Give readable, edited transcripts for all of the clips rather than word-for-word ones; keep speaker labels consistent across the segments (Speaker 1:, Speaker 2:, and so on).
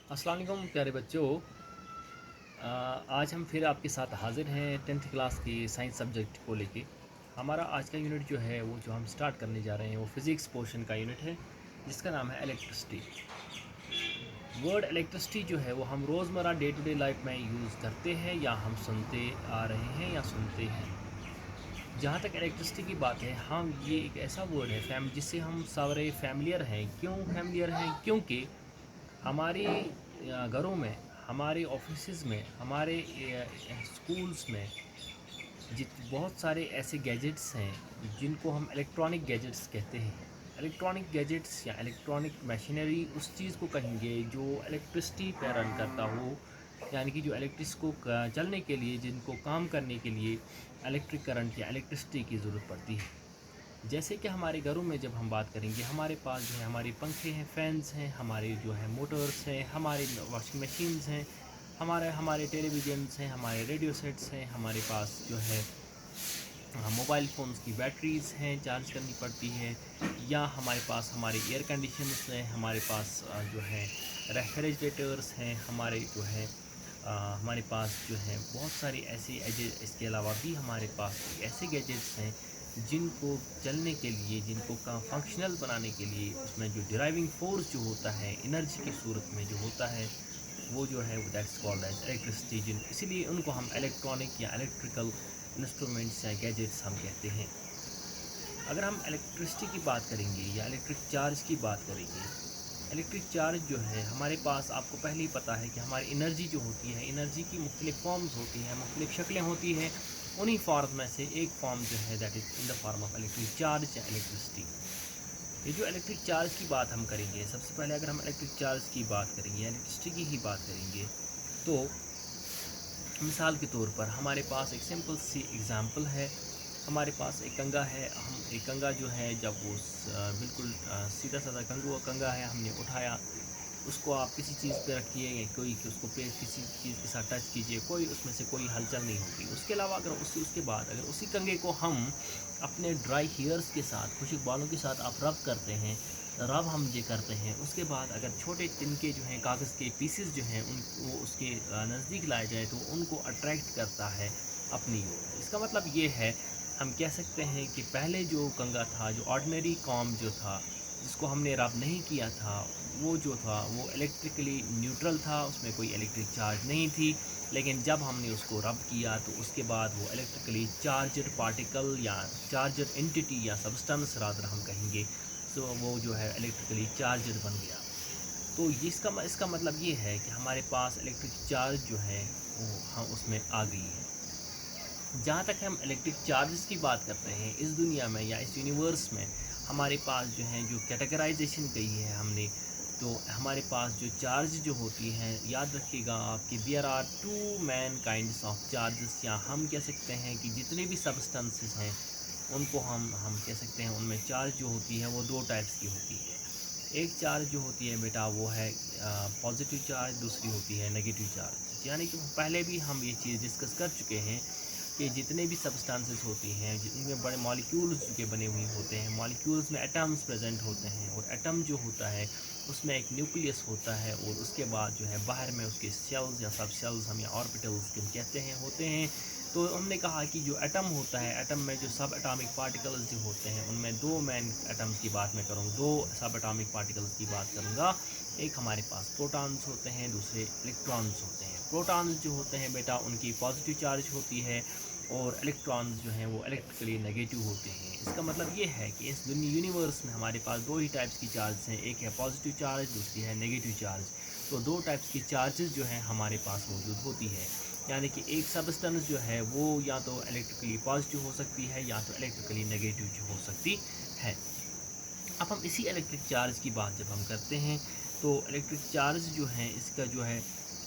Speaker 1: अस्सलाम वालेकुम प्यारे बच्चों। आज हम फिर आपके साथ हाज़िर हैं 10th क्लास के साइंस सब्जेक्ट को लेके। हमारा आज का यूनिट जो है वो जो हम स्टार्ट करने जा रहे हैं वो फ़िज़िक्स पोर्शन का यूनिट है, जिसका नाम है इलेक्ट्रिसिटी। वर्ड इलेक्ट्रिसिटी जो है वो हम रोज़मर्रा डे टू डे लाइफ में यूज़ करते हैं या हम सुनते आ रहे हैं या सुनते हैं। जहाँ तक इलेक्ट्रिसिटी की बात है, हम ये एक ऐसा वर्ड है जिससे हम सारे फैमिलियर हैं। क्यों फैमिलियर हैं? क्योंकि हमारे घरों में, हमारे ऑफिसेज़ में, हमारे स्कूल्स में बहुत सारे ऐसे गैजेट्स हैं जिनको हम इलेक्ट्रॉनिक गैजेट्स कहते हैं। इलेक्ट्रॉनिक गैजेट्स या इलेक्ट्रॉनिक मशीनरी उस चीज़ को कहेंगे जो इलेक्ट्रिसिटी पे रन करता हो, यानी कि जो इलेक्ट्रिस को चलने के लिए, जिनको काम करने के लिए इलेक्ट्रिक करंट या इलेक्ट्रिसिटी की ज़रूरत पड़ती है। जैसे कि हमारे घरों में जब हम बात करेंगे, हमारे पास जो है हमारे पंखे हैं, फ़ैन्स हैं, हमारे जो है मोटर्स हैं, हमारे वॉशिंग मशीन्स हैं, हमारे हमारे टेलीविजन्स हैं, हमारे रेडियो सेट्स हैं, हमारे पास जो है मोबाइल फ़ोन्स की बैटरीज़ हैं, चार्ज करनी पड़ती है, या हमारे पास हमारे एयर कंडीशनर्स हैं, हमारे पास जो है रेफ्रिजरेटर्स हैं, हमारे जो है हमारे पास जो है बहुत सारी ऐसी इसके अलावा भी हमारे पास ऐसे गैजेट्स हैं जिनको चलने के लिए, जिनको का फंक्शनल बनाने के लिए उसमें जो ड्राइविंग फोर्स जो होता है एनर्जी की सूरत में जो होता है, वो जो है दैट्स कॉल्ड एज इलेक्ट्रिसिटी। जिन इसीलिए उनको हम इलेक्ट्रॉनिक या इलेक्ट्रिकल इंस्ट्रूमेंट्स या गैजेट्स हम कहते हैं। अगर हम इलेक्ट्रिसिटी की बात करेंगे या इलेक्ट्रिक चार्ज की बात करेंगे, इलेक्ट्रिक चार्ज जो है हमारे पास, आपको पहले ही पता है कि हमारी एनर्जी जो होती है, एनर्जी की मुख्तलिफ फॉर्म्स होती हैं, मुख्तलिफ शक्लें होती हैं। उन्हीं फॉर्म में से एक फॉर्म जो है that is in the form of electric charge या इलेक्ट्रिसिटी। ये जो इलेक्ट्रिक चार्ज की बात हम करेंगे, सबसे पहले अगर हम इलेक्ट्रिक चार्ज की बात करेंगे, इलेक्ट्रिसिटी की ही बात करेंगे, तो मिसाल के तौर पर हमारे पास एक सिंपल सी एग्ज़ाम्पल है। हमारे पास एक कंगा है, हम एक कंगा जो है जब वो बिल्कुल सीधा साधा कंगा है, हमने उठाया उसको, आप किसी चीज़ पे रखिए या कोई कि उसको पे किसी चीज़ के साथ टच कीजिए, कोई उसमें से कोई हलचल नहीं होगी। उसके अलावा अगर उसके बाद अगर उसी कंगे को हम अपने ड्राई हेयर्स के साथ, खुशक बालों के साथ आप रब करते हैं, रब हम ये करते हैं, उसके बाद अगर छोटे तिनके जो हैं, कागज़ के पीसेस जो हैं, उन वो उसके नज़दीक लाए जाए तो उनको अट्रैक्ट करता है अपनी ओर। इसका मतलब ये है, हम कह सकते हैं कि पहले जो कंगा था, जो ऑर्डिनरी कॉम जो था, जिसको हमने रब नहीं किया था, वो जो था वो इलेक्ट्रिकली न्यूट्रल था, उसमें कोई इलेक्ट्रिक चार्ज नहीं थी। लेकिन जब हमने उसको रब किया तो उसके बाद वो इलेक्ट्रिकली चार्जड पार्टिकल या चार्जड एंटिटी या सब्सटेंस रादर हम कहेंगे, सो वो जो है इलेक्ट्रिकली चार्जड बन गया। तो ये इसका मतलब ये है कि हमारे पास इलेक्ट्रिक चार्ज जो है वो हम उसमें आ गई है। जहाँ तक हम इलेक्ट्रिक चार्जेस की बात करते हैं, इस दुनिया में या इस यूनिवर्स में हमारे पास जो है, जो कैटेगराइजेशन कही है हमने, तो हमारे पास जो चार्ज जो होती हैं, याद रखिएगा आपके there are two main kinds of charges, या हम कह सकते हैं कि जितने भी सब्सटेंसेस हैं उनको हम कह सकते हैं उनमें चार्ज जो होती है वो दो टाइप्स की होती है। एक चार्ज जो होती है बेटा वो है पॉजिटिव चार्ज, दूसरी होती है नेगेटिव चार्ज। यानी कि पहले भी हम ये चीज़ डिस्कस कर चुके हैं कि जितने भी सब्सटेंसेस होती हैं जिनमें बड़े मॉलिक्यूल्स के बने हुए होते हैं, मॉलिक्यूल्स में एटम्स प्रेजेंट होते हैं, और एटम जो होता है उसमें एक न्यूक्लियस होता है, और उसके बाद जो है बाहर में उसके सेल्स या सब सेल्स हम या ऑर्बिटल्स कहते हैं होते हैं। तो हमने कहा कि जो एटम होता है, एटम में जो सब एटॉमिक पार्टिकल्स जो होते हैं उनमें दो मेन एटम्स की बात मैं करूँगा, दो सब एटॉमिक पार्टिकल्स की बात करूँगा। एक हमारे पास प्रोटॉन्स होते हैं, दूसरे इलेक्ट्रॉन्स होते हैं। प्रोटॉन्स जो होते हैं बेटा उनकी पॉजिटिव चार्ज होती है, और इलेक्ट्रॉन्स जो हैं वो इलेक्ट्रिकली नेगेटिव होते हैं। इसका मतलब ये है कि इस दुनिया यूनिवर्स में हमारे पास दो ही टाइप्स की चार्ज हैं, एक है पॉजिटिव चार्ज, दूसरी है नेगेटिव चार्ज। तो दो टाइप्स की चार्जेस जो हैं हमारे पास मौजूद होती है। यानी कि एक सब्सटेंस जो है वो या तो इलेक्ट्रिकली पॉजिटिव हो सकती है या तो इलेक्ट्रिकली नेगेटिव जो हो सकती है। अब हम इसी इलेक्ट्रिक चार्ज की बात जब हम करते हैं, तो इलेक्ट्रिक चार्ज जो है इसका जो है,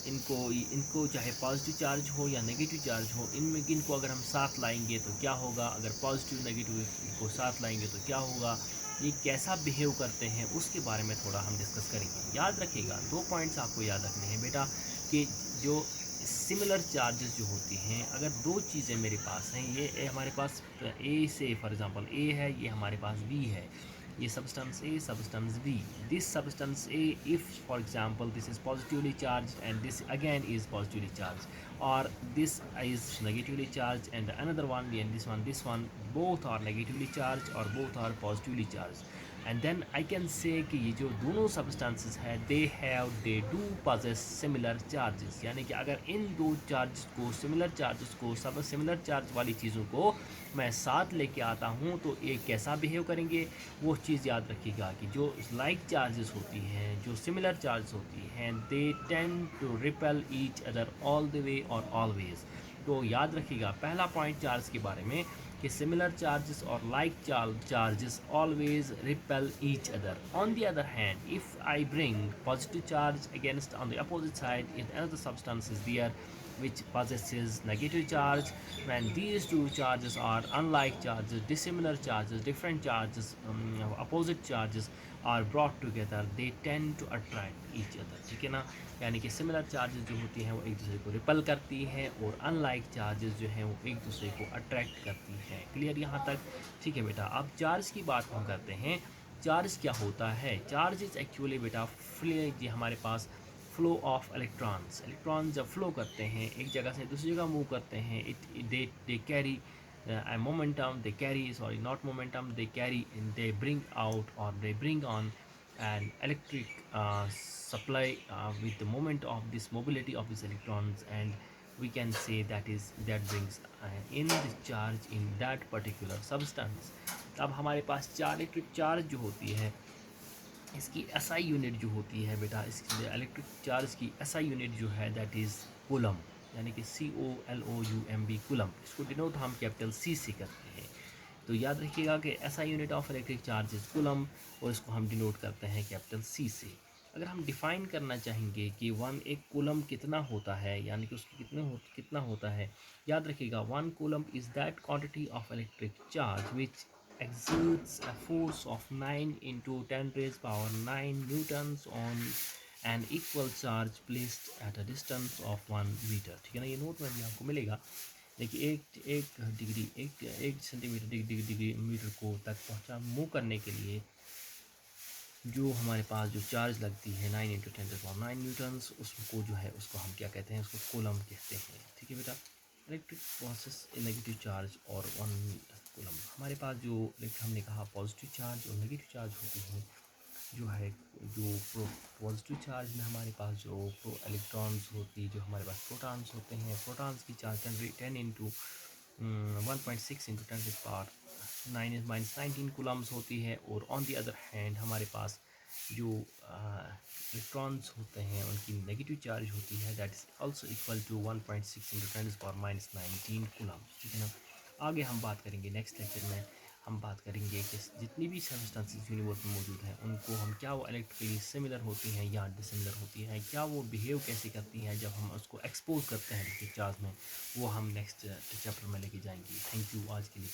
Speaker 1: इनको इनको चाहे पॉजिटिव चार्ज हो या नेगेटिव चार्ज हो, इनमें इनको अगर हम साथ लाएंगे तो क्या होगा, अगर पॉजिटिव नेगेटिव को साथ लाएंगे तो क्या होगा, ये कैसा बिहेव करते हैं, उसके बारे में थोड़ा हम डिस्कस करेंगे। याद रखिएगा, दो पॉइंट्स आपको याद रखने हैं बेटा, कि जो सिमिलर चार्जेस जो होती हैं, अगर दो चीज़ें मेरे पास हैं, ये हमारे पास ए से फॉर एग्ज़ाम्पल ए है, ये हमारे पास बी है, ये substance A, substance B. This substance A, if for example this is positively charged and this again is positively charged, or this is negatively charged and another one and this one both are negatively charged or both are positively charged, and then I can say कि ये जो दोनों substances है they do possess similar charges, यानी कि अगर इन दो charges को similar charges को सब similar charge वाली चीज़ों को मैं साथ लेके आता हूँ तो ये कैसा बिहेव करेंगे, वो चीज़ याद रखिएगा कि जो लाइक चार्जेस होती हैं, जो सिमिलर चार्ज होती हैं, they tend to repel each other all the way और ऑलवेज। तो याद रखिएगा पहला पॉइंट चार्ज के बारे में कि सिमिलर चार्जेस और like charges always repel each other. On the other hand if I bring positive charge against on the opposite side if another substance is there which possesses negative charge, when these two charges are unlike charges, dissimilar charges, different charges, opposite charges are brought together, they tend to attract each other। ठीक है ना, यानी कि similar charges जो होती हैं वो एक दूसरे को रिपल करती हैं और अनलाइक चार्जेस जो हैं वो एक दूसरे को अट्रैक्ट करती हैं। क्लियर यहाँ तक? ठीक है बेटा, अब चार्ज की बात हम करते हैं। चार्ज क्या होता है? चार्ज इज एक्चुअली बेटा जी हमारे पास फ्लो ऑफ इलेक्ट्रॉन्स जब फ्लो करते हैं एक जगह से दूसरी जगह मूव करते हैं, they carry a momentum, they carry, sorry, not momentum, they carry and they bring out or they bring on an electric supply with the moment of this mobility of these electrons, and we can say that brings in the charge in that particular substance। अब हमारे पास electric charge जो होती है इसकी SI unit जो होती है बेटा, इस इलेक्ट्रिक चार्ज की एसआई यूनिट जो है दैट इज़ कूलम, यानी कि COLOUMB कूलम। इसको डिनोट हम कैपिटल C से करते हैं। तो याद रखिएगा कि SI unit of electric charge is coulomb और इसको हम डिनोट करते हैं कैपिटल C से। अगर हम डिफ़ाइन करना चाहेंगे कि एक कूलम कितना होता है, यानी कि उसकी कितना होता है, याद रखिएगा 1 coulomb is that quantity of electric charge which exerts a force of 9 into 10 raised power 9 newtons on an equal charge placed at a distance of 1 meter। ठीक है ना, ये नोट में भी आपको मिलेगा। देखिए एक डिग्री एक सेंटीमीटर डिग्री मीटर को तक पहुंचा मूव करने के लिए जो हमारे पास जो चार्ज लगती है 9 इंटू 10⁻9 न्यूटन्स, उसको जो है उसको हम क्या कहते हैं, उसको कूलम कहते हैं। ठीक है बेटा, इलेक्ट्रिक प्रोसेस नेगेटिव चार्ज और 1 कूलम। हमारे पास जो हमने कहा पॉजिटिव चार्ज और नेगेटिव चार्ज होती हैं, जो पॉजिटिव चार्ज में हमारे पास जो इलेक्ट्रॉन्स होती, जो हमारे पास प्रोटॉन्स होते हैं, प्रोटॉन्स की चार्ज 10 इंटू 1.6 इंटू 10⁻9 कूलम्स होती है। और ऑन दी अदर हैंड हमारे पास जो इलेक्ट्रॉन्स होते हैं उनकी नेगेटिव चार्ज होती है that is also equal to 1.6 into 10⁻19 coulombs. ठीक है ना, आगे हम बात करेंगे नेक्स्ट लेक्चर में, हम बात करेंगे कि जितनी भी सब्सटेंसेस यूनिवर्स में मौजूद हैं उनको हम क्या वो इलेक्ट्रिकली सिमिलर होती हैं या डिसिमिलर होती हैं, क्या वो बिहेव कैसे करती हैं जब हम उसको एक्सपोज करते हैं इलेक्ट्रिक चार्ज में, वो हम नेक्स्ट चैप्टर में लेके जाएंगे। थैंक यू, आज के लिए।